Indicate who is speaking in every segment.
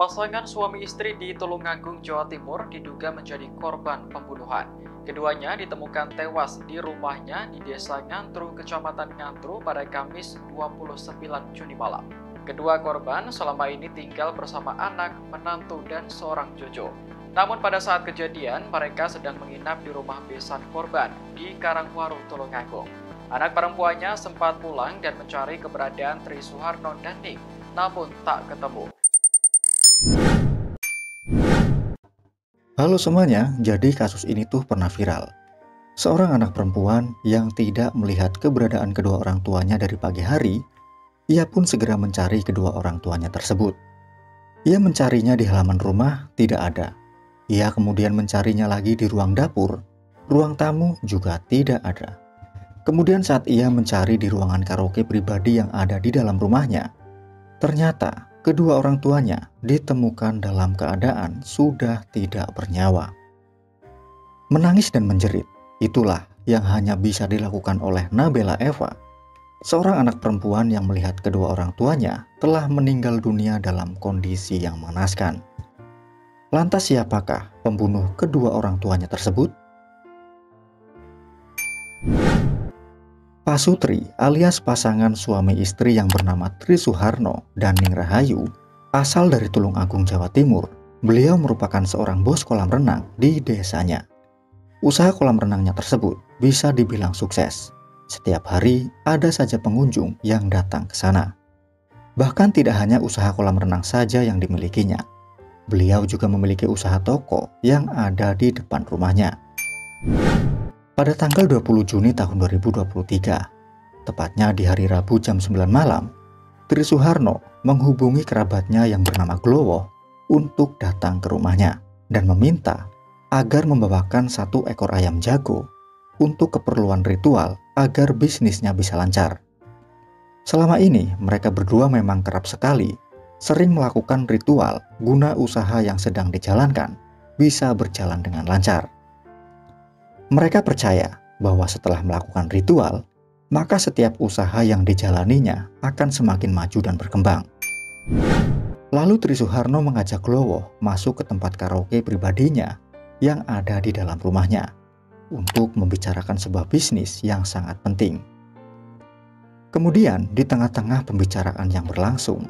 Speaker 1: Pasangan suami istri di Tulungagung, Jawa Timur diduga menjadi korban pembunuhan. Keduanya ditemukan tewas di rumahnya di Desa Ngantru, Kecamatan Ngantru pada Kamis 29 Juni malam. Kedua korban selama ini tinggal bersama anak, menantu, dan seorang cucu. Namun pada saat kejadian, mereka sedang menginap di rumah besan korban di Karangwaru, Tulungagung. Anak perempuannya sempat pulang dan mencari keberadaan Tri Suharno dan Ning, namun tak ketemu.
Speaker 2: Halo semuanya, jadi kasus ini tuh pernah viral. Seorang anak perempuan yang tidak melihat keberadaan kedua orang tuanya dari pagi hari, ia pun segera mencari kedua orang tuanya tersebut. Ia mencarinya di halaman rumah, tidak ada. Ia kemudian mencarinya lagi di ruang dapur, ruang tamu juga tidak ada. Kemudian saat ia mencari di ruangan karaoke pribadi yang ada di dalam rumahnya, ternyata kedua orang tuanya ditemukan dalam keadaan sudah tidak bernyawa. Menangis dan menjerit, itulah yang hanya bisa dilakukan oleh Nabela Eva, seorang anak perempuan yang melihat kedua orang tuanya telah meninggal dunia dalam kondisi yang mengenaskan. Lantas siapakah pembunuh kedua orang tuanya tersebut? Pak Sutri alias pasangan suami istri yang bernama Tri Suharno dan Ning Rahayu asal dari Tulungagung, Jawa Timur. Beliau merupakan seorang bos kolam renang di desanya. Usaha kolam renangnya tersebut bisa dibilang sukses. Setiap hari ada saja pengunjung yang datang ke sana. Bahkan tidak hanya usaha kolam renang saja yang dimilikinya. Beliau juga memiliki usaha toko yang ada di depan rumahnya. Pada tanggal 20 Juni tahun 2023, tepatnya di hari Rabu jam 9 malam, Tri Suharno menghubungi kerabatnya yang bernama Glowo untuk datang ke rumahnya dan meminta agar membawakan 1 ekor ayam jago untuk keperluan ritual agar bisnisnya bisa lancar. Selama ini mereka berdua memang kerap sekali sering melakukan ritual guna usaha yang sedang dijalankan bisa berjalan dengan lancar. Mereka percaya bahwa setelah melakukan ritual, maka setiap usaha yang dijalaninya akan semakin maju dan berkembang. Lalu Tri Suharno mengajak Glowo masuk ke tempat karaoke pribadinya yang ada di dalam rumahnya untuk membicarakan sebuah bisnis yang sangat penting. Kemudian di tengah-tengah pembicaraan yang berlangsung,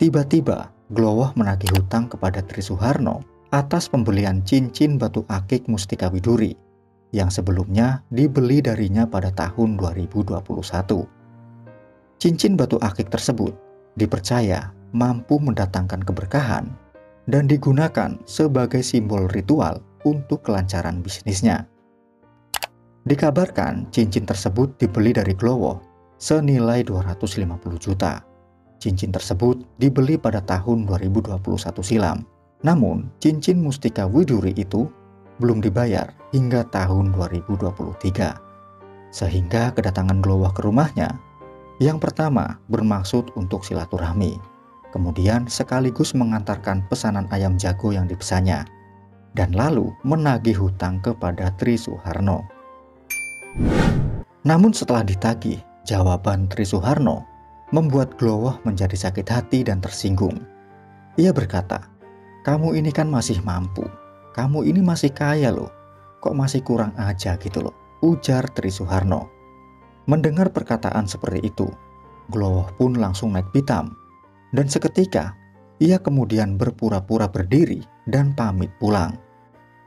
Speaker 2: tiba-tiba Glowo menagih hutang kepada Tri Suharno atas pembelian cincin batu akik Mustika Widuri yang sebelumnya dibeli darinya pada tahun 2021. Cincin batu akik tersebut dipercaya mampu mendatangkan keberkahan dan digunakan sebagai simbol ritual untuk kelancaran bisnisnya. Dikabarkan cincin tersebut dibeli dari Glowo senilai 250 juta. Cincin tersebut dibeli pada tahun 2021 silam. Namun, cincin Mustika Widuri itu belum dibayar hingga tahun 2023. Sehingga kedatangan Glowo ke rumahnya yang pertama bermaksud untuk silaturahmi, kemudian sekaligus mengantarkan pesanan ayam jago yang dipesannya, dan lalu menagih hutang kepada Tri Suharno. Namun setelah ditagih, jawaban Tri Suharno membuat Glowo menjadi sakit hati dan tersinggung. Ia berkata, "Kamu ini kan masih mampu. Kamu ini masih kaya loh, kok masih kurang aja gitu loh," ujar Tri Suharno. Mendengar perkataan seperti itu, Glowo pun langsung naik pitam. Dan seketika, ia kemudian berpura-pura berdiri dan pamit pulang.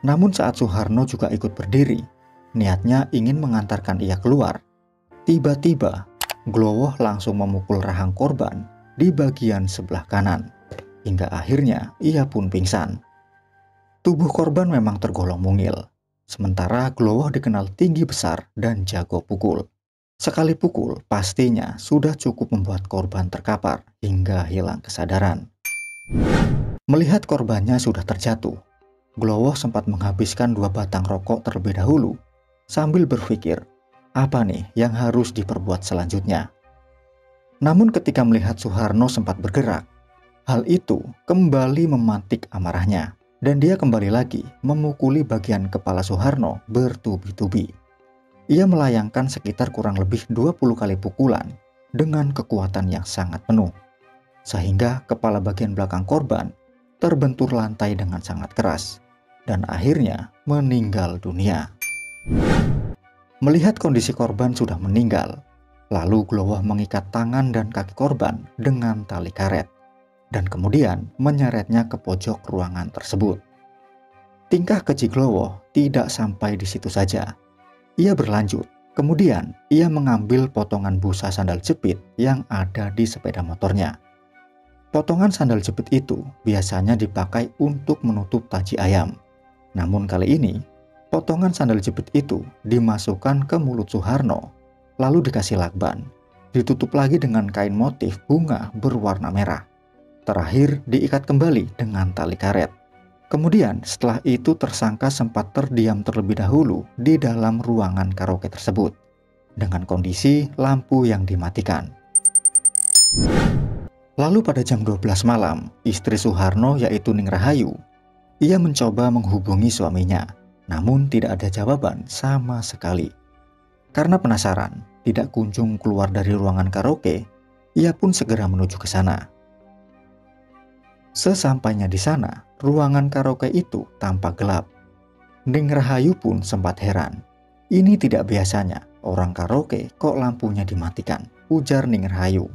Speaker 2: Namun saat Suharno juga ikut berdiri, niatnya ingin mengantarkan ia keluar. Tiba-tiba, Glowo langsung memukul rahang korban di bagian sebelah kanan, hingga akhirnya ia pun pingsan. Tubuh korban memang tergolong mungil, sementara Glowo dikenal tinggi besar dan jago pukul. Sekali pukul pastinya sudah cukup membuat korban terkapar hingga hilang kesadaran. Melihat korbannya sudah terjatuh, Glowo sempat menghabiskan 2 batang rokok terlebih dahulu sambil berpikir, apa nih yang harus diperbuat selanjutnya. Namun ketika melihat Suharno sempat bergerak, hal itu kembali memantik amarahnya. Dan dia kembali lagi memukuli bagian kepala Suharno bertubi-tubi. Ia melayangkan sekitar kurang lebih 20 kali pukulan dengan kekuatan yang sangat penuh. Sehingga kepala bagian belakang korban terbentur lantai dengan sangat keras dan akhirnya meninggal dunia. Melihat kondisi korban sudah meninggal, lalu Glowo mengikat tangan dan kaki korban dengan tali karet dan kemudian menyeretnya ke pojok ruangan tersebut. Tingkah keji Glowo tidak sampai di situ saja. Ia berlanjut. Kemudian ia mengambil potongan busa sandal jepit yang ada di sepeda motornya. Potongan sandal jepit itu biasanya dipakai untuk menutup taji ayam. Namun kali ini, potongan sandal jepit itu dimasukkan ke mulut Suharno, lalu dikasih lakban, ditutup lagi dengan kain motif bunga berwarna merah. Terakhir diikat kembali dengan tali karet. Kemudian setelah itu tersangka sempat terdiam terlebih dahulu di dalam ruangan karaoke tersebut dengan kondisi lampu yang dimatikan. Lalu pada jam 12 malam, istri Suharno yaitu Ning Rahayu, ia mencoba menghubungi suaminya, namun tidak ada jawaban sama sekali. Karena penasaran, tidak kunjung keluar dari ruangan karaoke, ia pun segera menuju ke sana. Sesampainya di sana, ruangan karaoke itu tampak gelap. Ning Rahayu pun sempat heran. Ini tidak biasanya, orang karaoke kok lampunya dimatikan, ujar Ning Rahayu.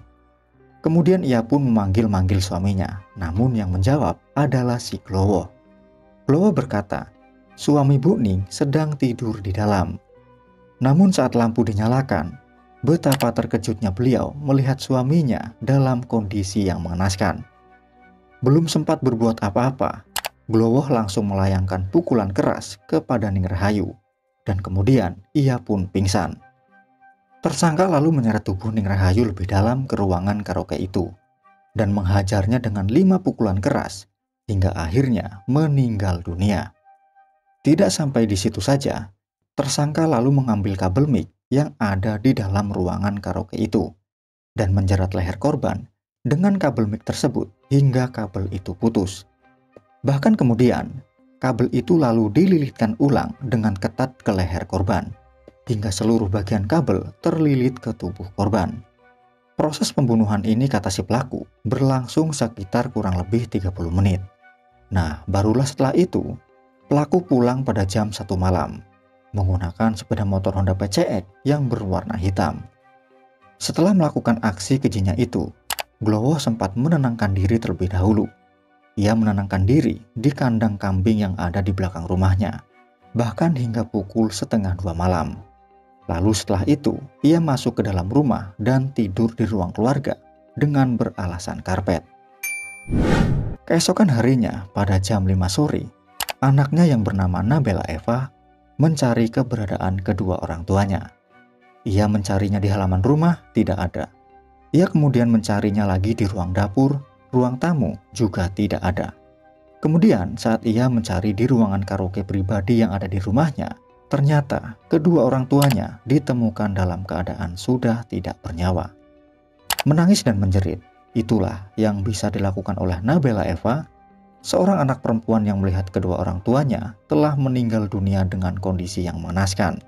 Speaker 2: Kemudian ia pun memanggil-manggil suaminya, namun yang menjawab adalah si Glowo. Glowo berkata, suami Bu Ning sedang tidur di dalam. Namun saat lampu dinyalakan, betapa terkejutnya beliau melihat suaminya dalam kondisi yang mengenaskan. Belum sempat berbuat apa-apa, Glowo langsung melayangkan pukulan keras kepada Ning Rahayu, dan kemudian ia pun pingsan. Tersangka lalu menyeret tubuh Ning Rahayu lebih dalam ke ruangan karaoke itu, dan menghajarnya dengan 5 pukulan keras, hingga akhirnya meninggal dunia. Tidak sampai di situ saja, tersangka lalu mengambil kabel mic yang ada di dalam ruangan karaoke itu, dan menjerat leher korban dengan kabel mic tersebut hingga kabel itu putus. Bahkan kemudian, kabel itu lalu dililitkan ulang dengan ketat ke leher korban, hingga seluruh bagian kabel terlilit ke tubuh korban. Proses pembunuhan ini, kata si pelaku, berlangsung sekitar kurang lebih 30 menit. Nah, barulah setelah itu, pelaku pulang pada jam 1 malam, menggunakan sepeda motor Honda PCX yang berwarna hitam. Setelah melakukan aksi kejinya itu, Glowo sempat menenangkan diri terlebih dahulu. Ia menenangkan diri di kandang kambing yang ada di belakang rumahnya, bahkan hingga pukul 1:30 malam. Lalu setelah itu, ia masuk ke dalam rumah dan tidur di ruang keluarga dengan beralasan karpet. Keesokan harinya, pada jam 5 sore, anaknya yang bernama Nabela Eva mencari keberadaan kedua orang tuanya. Ia mencarinya di halaman rumah, tidak ada. Ia kemudian mencarinya lagi di ruang dapur, ruang tamu juga tidak ada. Kemudian saat ia mencari di ruangan karaoke pribadi yang ada di rumahnya, ternyata kedua orang tuanya ditemukan dalam keadaan sudah tidak bernyawa. Menangis dan menjerit, itulah yang bisa dilakukan oleh Nabela Eva, seorang anak perempuan yang melihat kedua orang tuanya telah meninggal dunia dengan kondisi yang mengenaskan.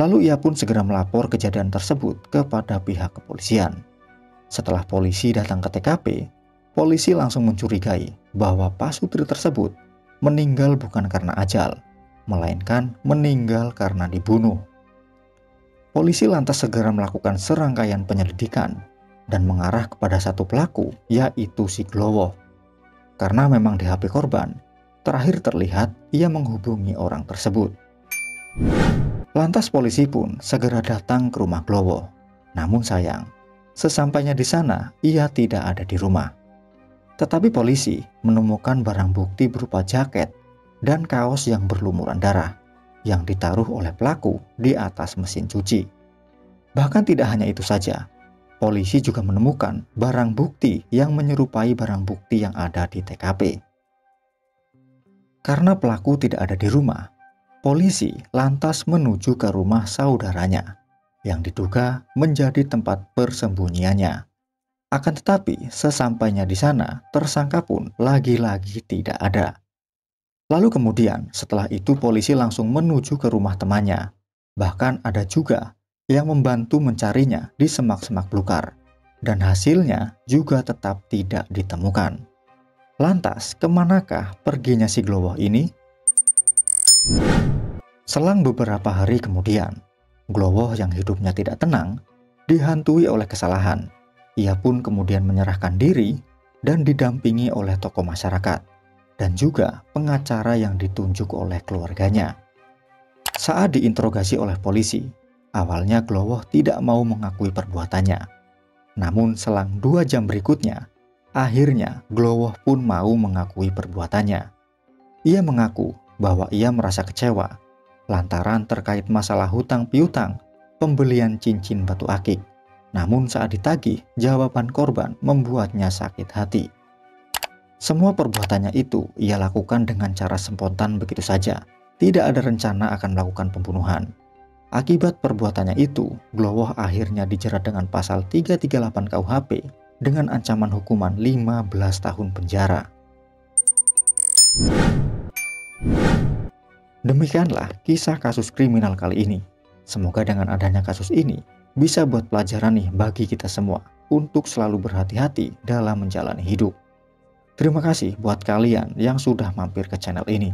Speaker 2: Lalu ia pun segera melapor kejadian tersebut kepada pihak kepolisian. Setelah polisi datang ke TKP, polisi langsung mencurigai bahwa Pasutri tersebut meninggal bukan karena ajal, melainkan meninggal karena dibunuh. Polisi lantas segera melakukan serangkaian penyelidikan dan mengarah kepada satu pelaku, yaitu si Glowo. Karena memang di HP korban, terakhir terlihat ia menghubungi orang tersebut. Lantas polisi pun segera datang ke rumah Glowo. Namun sayang, sesampainya di sana ia tidak ada di rumah. Tetapi polisi menemukan barang bukti berupa jaket dan kaos yang berlumuran darah yang ditaruh oleh pelaku di atas mesin cuci. Bahkan tidak hanya itu saja, polisi juga menemukan barang bukti yang menyerupai barang bukti yang ada di TKP. Karena pelaku tidak ada di rumah, polisi lantas menuju ke rumah saudaranya yang diduga menjadi tempat persembunyiannya. Akan tetapi sesampainya di sana, tersangka pun lagi-lagi tidak ada. Lalu kemudian setelah itu polisi langsung menuju ke rumah temannya. Bahkan ada juga yang membantu mencarinya di semak-semak belukar. Dan hasilnya juga tetap tidak ditemukan. Lantas, kemanakah perginya si Glowoh ini? Selang beberapa hari kemudian, Glowoh yang hidupnya tidak tenang dihantui oleh kesalahan. Ia pun kemudian menyerahkan diri dan didampingi oleh tokoh masyarakat dan juga pengacara yang ditunjuk oleh keluarganya. Saat diinterogasi oleh polisi, awalnya Glowoh tidak mau mengakui perbuatannya. Namun selang 2 jam berikutnya, akhirnya Glowoh pun mau mengakui perbuatannya. Ia mengaku bahwa ia merasa kecewa lantaran terkait masalah hutang piutang pembelian cincin batu akik. Namun saat ditagih, jawaban korban membuatnya sakit hati. Semua perbuatannya itu ia lakukan dengan cara spontan begitu saja. Tidak ada rencana akan melakukan pembunuhan. Akibat perbuatannya itu, Glowoh akhirnya dijerat dengan pasal 338 KUHP dengan ancaman hukuman 15 tahun penjara. Demikianlah kisah kasus kriminal kali ini. Semoga dengan adanya kasus ini bisa buat pelajaran nih bagi kita semua untuk selalu berhati-hati dalam menjalani hidup. Terima kasih buat kalian yang sudah mampir ke channel ini.